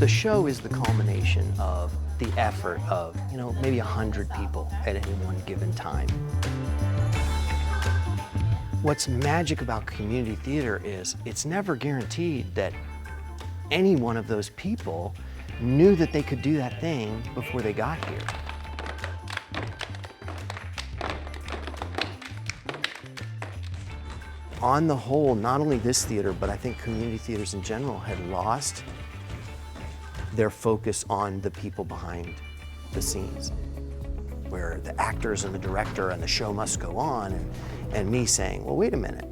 The show is the culmination of the effort of, maybe 100 people at any one given time. What's magic about community theater is it's never guaranteed that any one of those people knew that they could do that thing before they got here. On the whole, not only this theater, but I think community theaters in general had lost their focus on the people behind the scenes, where the actors and the director and the show must go on, and me saying, well, wait a minute,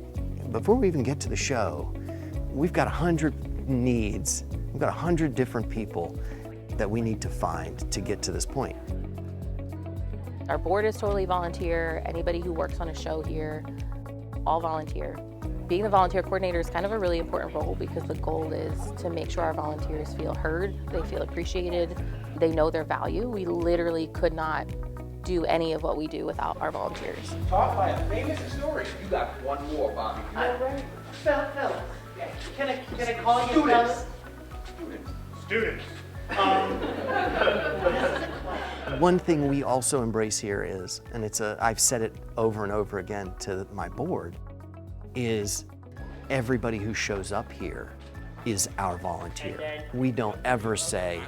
before we even get to the show, we've got 100 needs, we've got 100 different people that we need to find to get to this point. Our board is totally volunteer. Anybody who works on a show here, all volunteer. Being the volunteer coordinator is kind of a really important role because the goal is to make sure our volunteers feel heard, they feel appreciated, they know their value. We literally could not do any of what we do without our volunteers. Taught by a famous historian. You got one more, Bobby. Right. Phil, can I call you Students. Students. One thing we also embrace here is, and I've said it over and over again to my board, is everybody who shows up here is our volunteer. We don't ever say,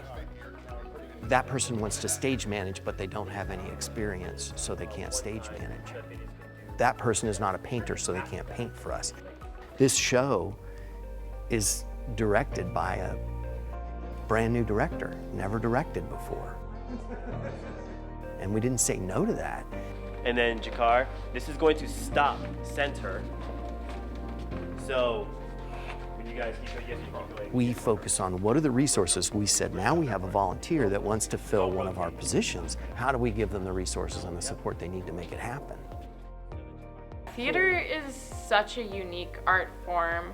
that person wants to stage manage, but they don't have any experience, so they can't stage manage. That person is not a painter, so they can't paint for us. This show is directed by a brand new director, never directed before. And we didn't say no to that. And then Jakar, this is going to stop center. So when you guys keep going, we focus on what are the resources. We said, now we have a volunteer that wants to fill one of our positions. How do we give them the resources and the support they need to make it happen? Theater is such a unique art form.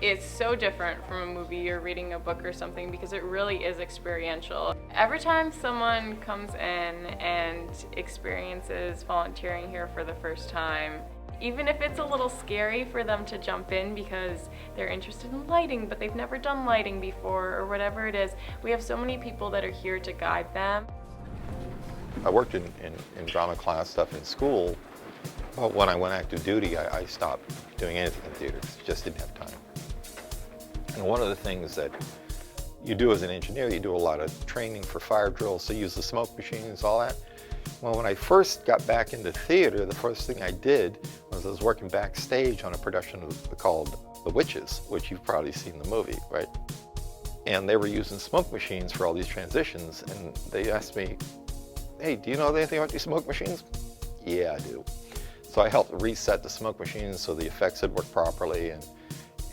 It's so different from a movie or reading a book or something because it really is experiential. Every time someone comes in and experiences volunteering here for the first time, even if it's a little scary for them to jump in because they're interested in lighting but they've never done lighting before or whatever it is, we have so many people that are here to guide them. I worked in drama class stuff in school, but when I went active duty, I stopped doing anything in theater. Just didn't have time. And one of the things that you do as an engineer, you do a lot of training for fire drills, so you use the smoke machines, all that. Well, when I first got back into theater, the first thing I did was I was working backstage on a production called The Witches, which you've probably seen the movie, right? And they were using smoke machines for all these transitions, and they asked me, hey, do you know anything about these smoke machines? Yeah, I do. So I helped reset the smoke machines so the effects would work properly,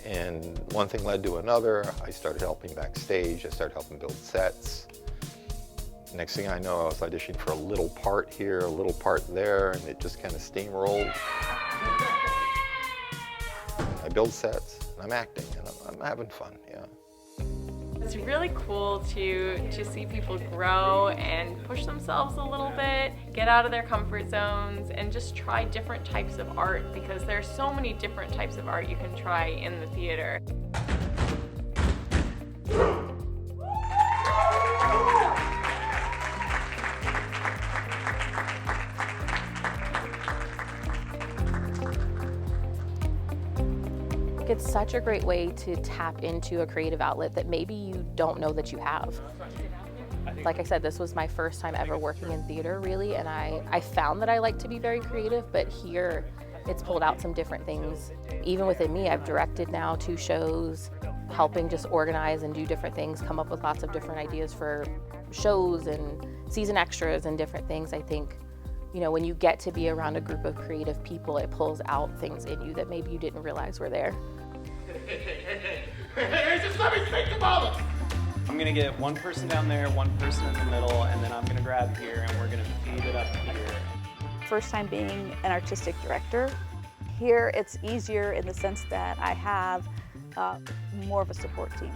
and one thing led to another. I started helping backstage, I started helping build sets. Next thing I know, I was auditioning for a little part here, a little part there, and it just kind of steamrolled. I build sets, and I'm acting, and I'm having fun, yeah. It's really cool to see people grow and push themselves a little bit, get out of their comfort zones, and just try different types of art because there's so many different types of art you can try in the theater. It's such a great way to tap into a creative outlet that maybe you don't know that you have. Like I said, this was my first time ever working in theater, really, and I found that I like to be very creative, but here it's pulled out some different things. Even within me, I've directed now 2 shows, helping just organize and do different things, come up with lots of different ideas for shows and season extras and different things. I think, when you get to be around a group of creative people, it pulls out things in you that maybe you didn't realize were there. Hey, just let me think about it. I'm gonna get one person down there, one person in the middle, and then I'm gonna grab here and we're gonna feed it up here. First time being an artistic director. Here it's easier in the sense that I have more of a support team.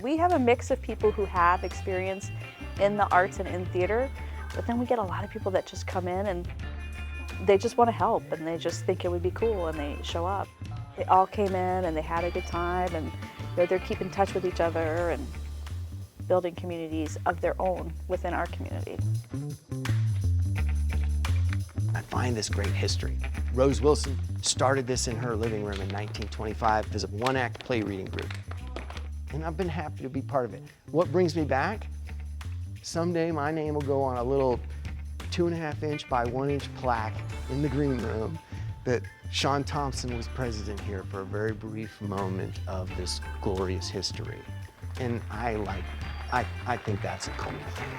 We have a mix of people who have experience in the arts and in theater, but then we get a lot of people that just come in and they just want to help and they just think it would be cool and they show up. They all came in and they had a good time and they're keeping in touch with each other and building communities of their own within our community. I find this great history. Rose Wilson started this in her living room in 1925 as a one-act play reading group. And I've been happy to be part of it. What brings me back? Someday my name will go on a little 2.5-inch by 1-inch plaque in the green room that Sean Thompson was president here for a very brief moment of this glorious history. And I think that's a cool thing.